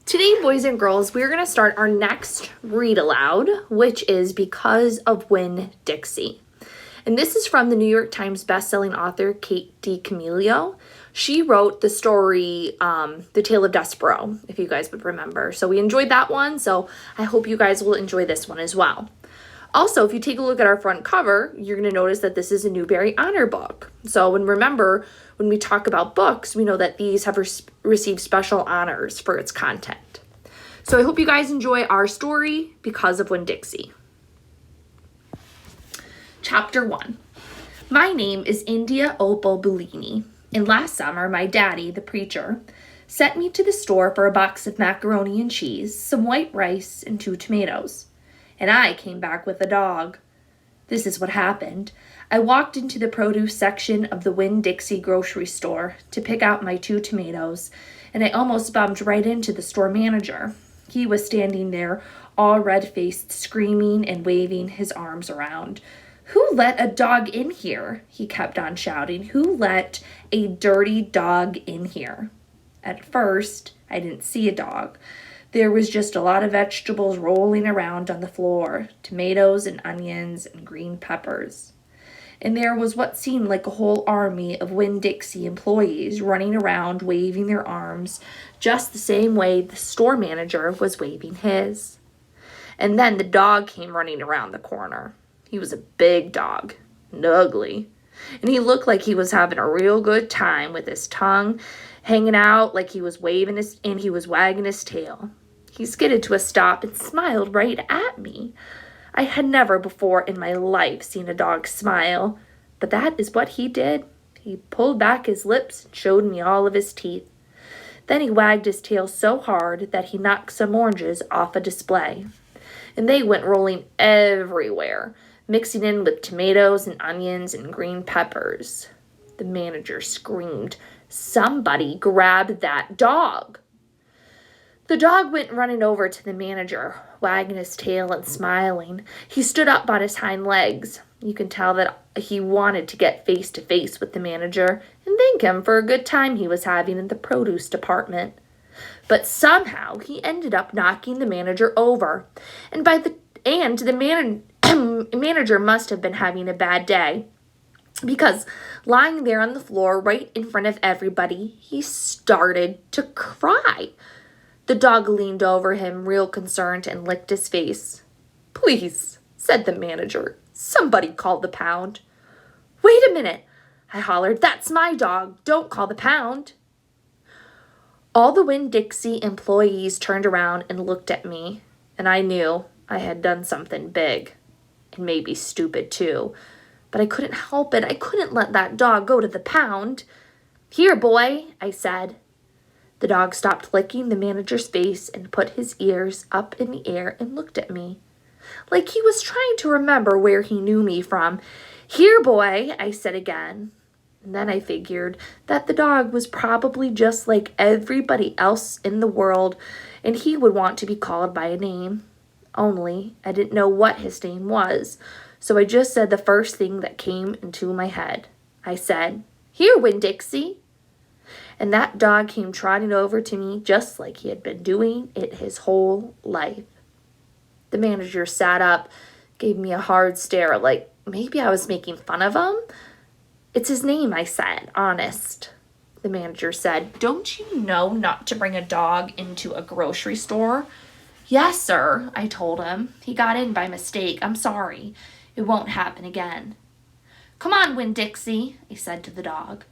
Today, boys and girls, we're going to start our next read aloud, which is Because of Winn, Dixie. And this is from the New York Times bestselling author Kate DiCamillo. She wrote the story, The Tale of Despereaux, if you guys would remember. So we enjoyed that one, so I hope you guys will enjoy this one as well. Also, if you take a look at our front cover, you're going to notice that this is a Newbery Honor book. So, remember, when we talk about books, we know that these have received special honors for its content. So I hope you guys enjoy our story, Because of Winn, Dixie. Chapter 1. My name is India Opal Bellini, and last summer, my daddy, the preacher, sent me to the store for a box of macaroni and cheese, some white rice, and 2 tomatoes. And I came back with a dog. This is what happened. I walked into the produce section of the Winn-Dixie grocery store to pick out my 2 tomatoes, and I almost bumped right into the store manager. He was standing there, all red-faced, screaming and waving his arms around. "Who let a dog in here?" he kept on shouting. "Who let a dirty dog in here?" At first, I didn't see a dog. There was just a lot of vegetables rolling around on the floor, tomatoes and onions and green peppers. And there was what seemed like a whole army of Winn-Dixie employees running around waving their arms just the same way the store manager was waving his. And then the dog came running around the corner. He was a big dog and ugly, and he looked like he was having a real good time with his tongue hanging out like he was wagging his tail. He skidded to a stop and smiled right at me. I had never before in my life seen a dog smile, but that is what he did. He pulled back his lips and showed me all of his teeth. Then he wagged his tail so hard that he knocked some oranges off a display, and they went rolling everywhere, mixing in with tomatoes and onions and green peppers. The manager screamed, "Somebody grab that dog!" The dog went running over to the manager, wagging his tail and smiling. He stood up on his hind legs. You can tell that he wanted to get face to face with the manager and thank him for a good time he was having in the produce department. But somehow he ended up knocking the manager over, and the manager must have been having a bad day, because lying there on the floor right in front of everybody, he started to cry. The dog leaned over him real concerned and licked his face. "Please," said the manager, "somebody call the pound." "Wait a minute," I hollered. "That's my dog. Don't call the pound." All the Winn-Dixie employees turned around and looked at me, and I knew I had done something big, and maybe stupid too. But I couldn't help it. I couldn't let that dog go to the pound. "Here, boy," I said. The dog stopped licking the manager's face and put his ears up in the air and looked at me, like he was trying to remember where he knew me from. "Here, boy," I said again. And then I figured that the dog was probably just like everybody else in the world, and he would want to be called by a name. Only I didn't know what his name was, so I just said the first thing that came into my head. I said, "Here, Winn-Dixie." And that dog came trotting over to me just like he had been doing it his whole life. The manager sat up, gave me a hard stare like maybe I was making fun of him. "It's his name," I said, honest. The manager said, "Don't you know not to bring a dog into a grocery store?" "Yes, sir," I told him. "He got in by mistake. I'm sorry. It won't happen again." "Come on, Winn-Dixie," I said to the dog.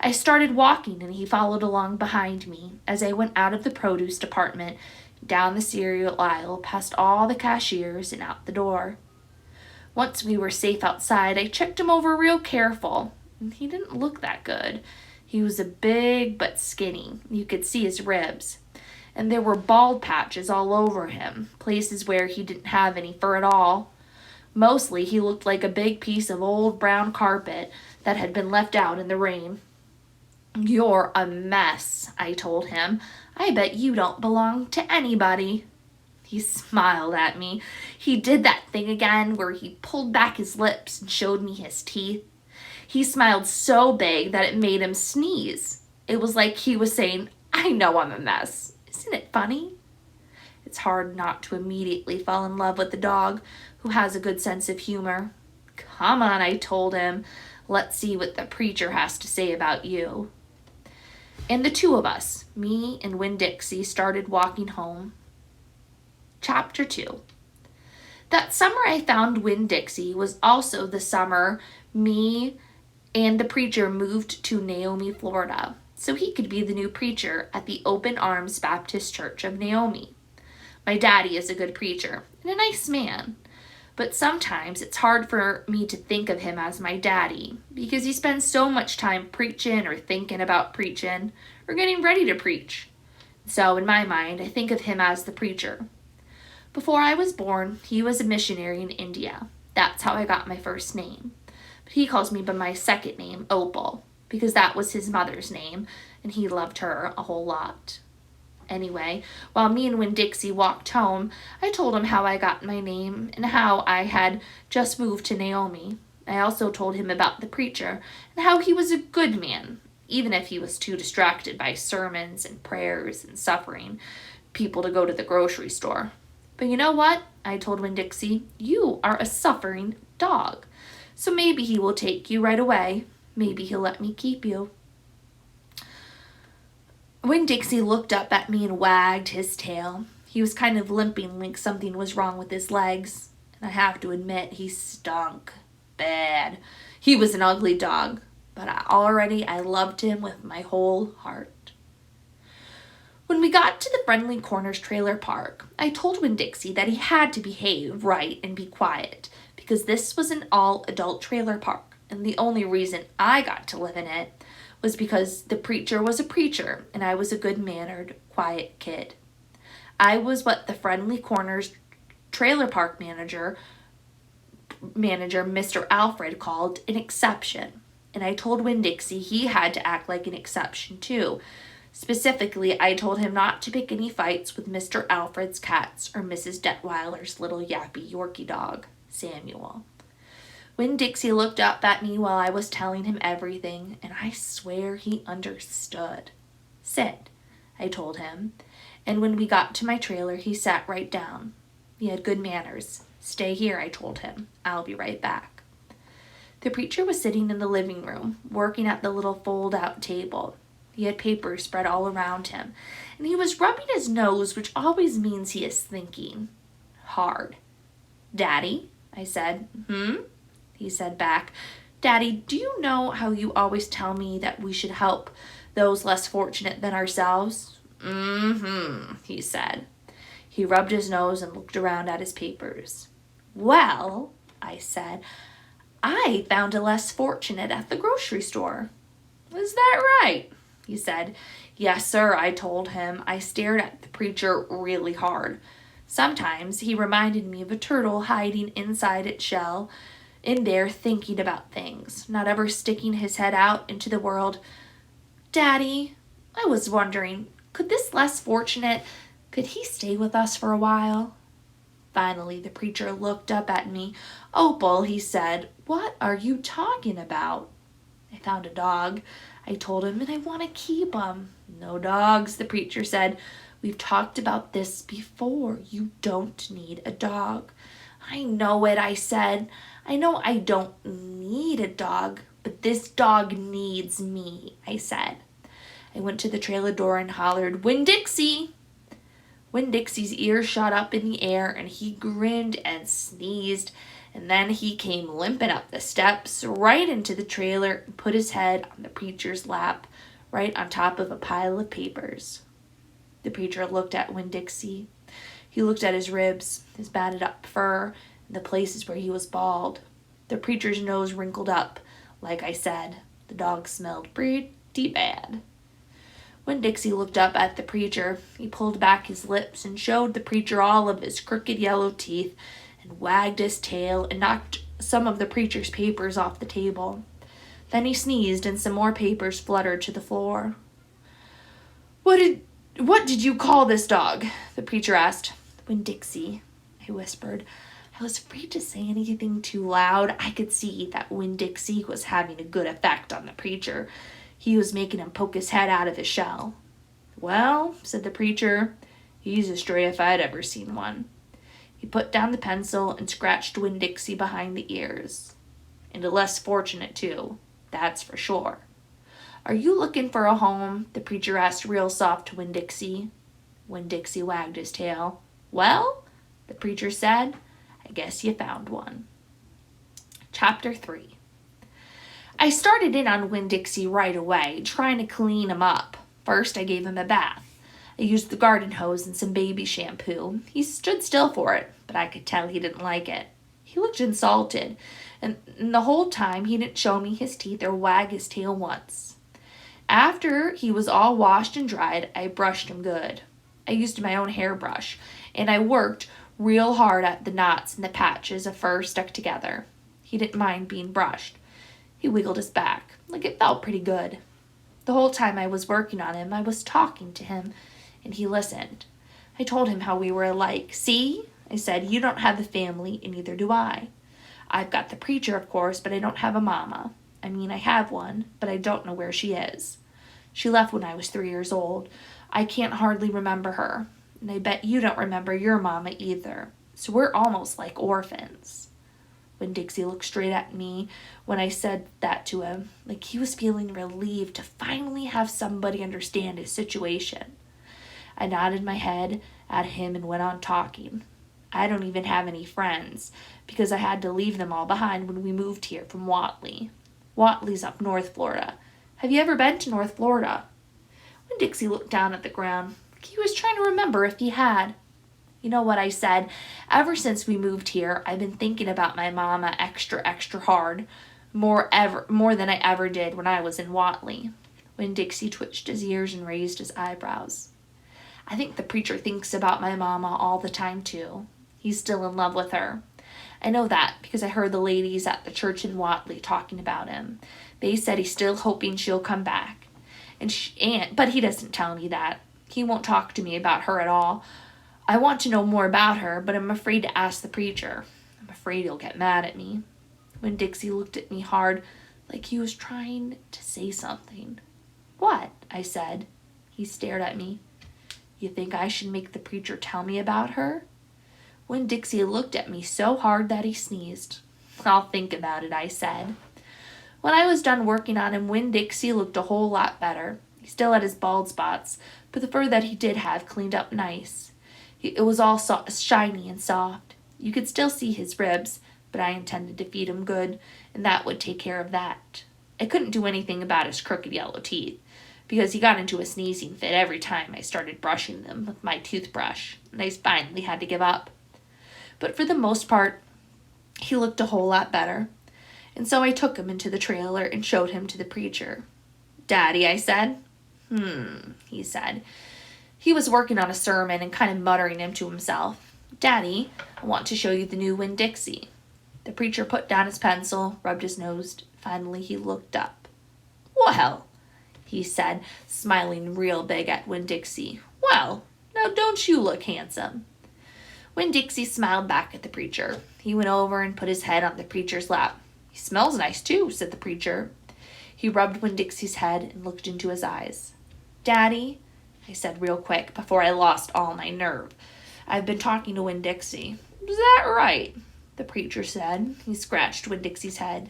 I started walking, and he followed along behind me as I went out of the produce department, down the cereal aisle, past all the cashiers, and out the door. Once we were safe outside, I checked him over real careful, and he didn't look that good. He was a big but skinny. You could see his ribs, and there were bald patches all over him, places where he didn't have any fur at all. Mostly, he looked like a big piece of old brown carpet that had been left out in the rain. "You're a mess," I told him. "I bet you don't belong to anybody." He smiled at me. He did that thing again where he pulled back his lips and showed me his teeth. He smiled so big that it made him sneeze. It was like he was saying, "I know I'm a mess. Isn't it funny? It's hard not to immediately fall in love with a dog who has a good sense of humor. Come on, I told him. Let's see what the preacher has to say about you. And the two of us, me and Winn Dixie, started walking home. Chapter 2. That summer I found Winn Dixie was also the summer me and the preacher moved to Naomi, Florida, so he could be the new preacher at the Open Arms Baptist Church of Naomi. My daddy is a good preacher and a nice man, but sometimes it's hard for me to think of him as my daddy because he spends so much time preaching or thinking about preaching or getting ready to preach. So in my mind, I think of him as the preacher. Before I was born, he was a missionary in India. That's how I got my first name. But he calls me by my second name, Opal, because that was his mother's name, and he loved her a whole lot. Anyway, while me and Winn Dixie walked home, I told him how I got my name and how I had just moved to Naomi. I also told him about the preacher and how he was a good man, even if he was too distracted by sermons and prayers and suffering people to go to the grocery store. But you know what? I told Winn Dixie, you are a suffering dog. So maybe he will take you right away. Maybe he'll let me keep you. Winn Dixie looked up at me and wagged his tail. He was kind of limping like something was wrong with his legs. And I have to admit, he stunk bad. He was an ugly dog, but I loved him with my whole heart. When we got to the Friendly Corners trailer park, I told Winn Dixie that he had to behave right and be quiet, because this was an all-adult trailer park, and the only reason I got to live in it was because the preacher was a preacher, and I was a good-mannered, quiet kid. I was what the Friendly Corners trailer park manager, Mr. Alfred, called an exception, and I told Winn Dixie he had to act like an exception, too. Specifically, I told him not to pick any fights with Mr. Alfred's cats or Mrs. Detweiler's little yappy Yorkie dog, Samuel. Winn Dixie looked up at me while I was telling him everything, and I swear he understood. Sit, I told him, and when we got to my trailer, he sat right down. He had good manners. Stay here, I told him. I'll be right back. The preacher was sitting in the living room, working at the little fold-out table. He had papers spread all around him, and he was rubbing his nose, which always means he is thinking hard. Daddy, I said. He said back. Daddy, do you know how you always tell me that we should help those less fortunate than ourselves? He said. He rubbed his nose and looked around at his papers. Well, I said, I found a less fortunate at the grocery store. Is that right? He said. Yes, sir, I told him. I stared at the preacher really hard. Sometimes he reminded me of a turtle hiding inside its shell, in there thinking about things, not ever sticking his head out into the world. Daddy, I was wondering, could this less fortunate, could he stay with us for a while? Finally, the preacher looked up at me. Opal, he said, what are you talking about? I found a dog, I told him, and I want to keep him. No dogs, the preacher said. We've talked about this before. You don't need a dog. I know it, I said. I know I don't need a dog, but this dog needs me, I said. I went to the trailer door and hollered, Winn Dixie! Winn Dixie's ears shot up in the air, and he grinned and sneezed, and then he came limping up the steps right into the trailer and put his head on the preacher's lap, right on top of a pile of papers. The preacher looked at Winn Dixie. He looked at his ribs, his batted up fur, and the places where he was bald. The preacher's nose wrinkled up. Like I said, the dog smelled pretty bad. When Dixie looked up at the preacher, he pulled back his lips and showed the preacher all of his crooked yellow teeth and wagged his tail and knocked some of the preacher's papers off the table. Then he sneezed and some more papers fluttered to the floor. What did you call this dog? The preacher asked. Winn Dixie, I whispered. I was afraid to say anything too loud. I could see that Winn Dixie was having a good effect on the preacher. He was making him poke his head out of his shell. Well, said the preacher, he's a stray if I'd ever seen one. He put down the pencil and scratched Winn-Dixie behind the ears. And a less fortunate, too. That's for sure. Are you looking for a home? The preacher asked real soft to Winn-Dixie. Winn-Dixie wagged his tail. Well, the preacher said, I guess you found one. Chapter 3. I started in on Winn-Dixie right away, trying to clean him up. First, I gave him a bath. I used the garden hose and some baby shampoo. He stood still for it, but I could tell he didn't like it. He looked insulted, and the whole time he didn't show me his teeth or wag his tail once. After he was all washed and dried, I brushed him good. I used my own hairbrush, and I worked real hard at the knots and the patches of fur stuck together. He didn't mind being brushed. He wiggled his back, like it felt pretty good. The whole time I was working on him, I was talking to him, and he listened. I told him how we were alike. See? I said, you don't have a family, and neither do I. I've got the preacher, of course, but I don't have a mama. I mean, I have one, but I don't know where she is. She left when I was 3 years old. I can't hardly remember her, and I bet you don't remember your mama either. So we're almost like orphans. Winn-Dixie looked straight at me when I said that to him, like he was feeling relieved to finally have somebody understand his situation. I nodded my head at him and went on talking. I don't even have any friends, because I had to leave them all behind when we moved here from Whately. Whately's up North Florida. Have you ever been to North Florida? Winn-Dixie looked down at the ground, like he was trying to remember if he had. You know what I said? Ever since we moved here, I've been thinking about my mama extra hard, more than I ever did when I was in Whately. Winn-Dixie twitched his ears and raised his eyebrows. I think the preacher thinks about my mama all the time, too. He's still in love with her. I know that because I heard the ladies at the church in Whately talking about him. They said he's still hoping she'll come back. But he doesn't tell me that. He won't talk to me about her at all. I want to know more about her, but I'm afraid to ask the preacher. I'm afraid he'll get mad at me. Winn-Dixie looked at me hard, like he was trying to say something. What? I said. He stared at me. You think I should make the preacher tell me about her? Winn-Dixie looked at me so hard that he sneezed. I'll think about it, I said. When I was done working on him, Winn-Dixie looked a whole lot better. He still had his bald spots, but the fur that he did have cleaned up nice. It was all shiny and soft. You could still see his ribs, but I intended to feed him good, and that would take care of that. I couldn't do anything about his crooked yellow teeth, because he got into a sneezing fit every time I started brushing them with my toothbrush, and I finally had to give up. But for the most part, he looked a whole lot better, and so I took him into the trailer and showed him to the preacher. Daddy, I said. He said. He was working on a sermon and kind of muttering him to himself. Daddy, I want to show you the new Winn-Dixie. The preacher put down his pencil, rubbed his nose. Finally, he looked up. Well, he said, smiling real big at Winn-Dixie. Well, now don't you look handsome? Winn-Dixie smiled back at the preacher. He went over and put his head on the preacher's lap. He smells nice, too, said the preacher. He rubbed Winn-Dixie's head and looked into his eyes. Daddy, I said real quick before I lost all my nerve, I've been talking to Winn-Dixie. Is that right? The preacher said. He scratched Winn-Dixie's head.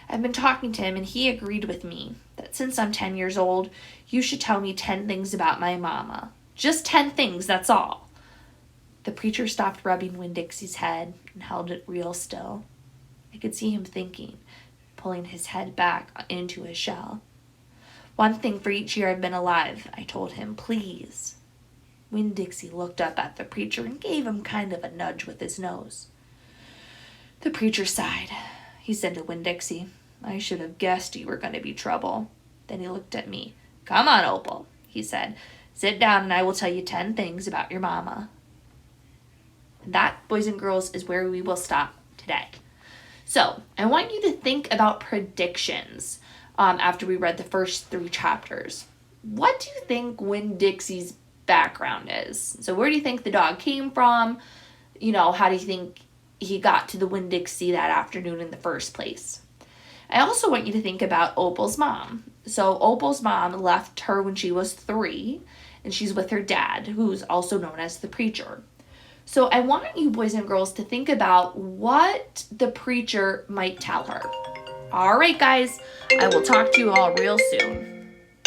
I've been talking to him, and he agreed with me that since I'm 10 years old, you should tell me 10 things about my mama. Just 10 things, that's all. The preacher stopped rubbing Winn-Dixie's head and held it real still. I could see him thinking, pulling his head back into his shell. 1 thing for each year I've been alive, I told him, please. Winn-Dixie looked up at the preacher and gave him kind of a nudge with his nose. The preacher sighed. He said to Winn-Dixie, I should have guessed you were going to be trouble. Then he looked at me. Come on, Opal, he said. Sit down and I will tell you 10 things about your mama. And that, boys and girls, is where we will stop today. So, I want you to think about predictions after we read the first 3 chapters. What do you think Winn-Dixie's background is? So where do you think the dog came from? How do you think he got to the Winn-Dixie that afternoon in the first place? I also want you to think about Opal's mom. So Opal's mom left her when she was 3, and she's with her dad, who's also known as the preacher. So I want you boys and girls to think about what the preacher might tell her. All right, guys, I will talk to you all real soon.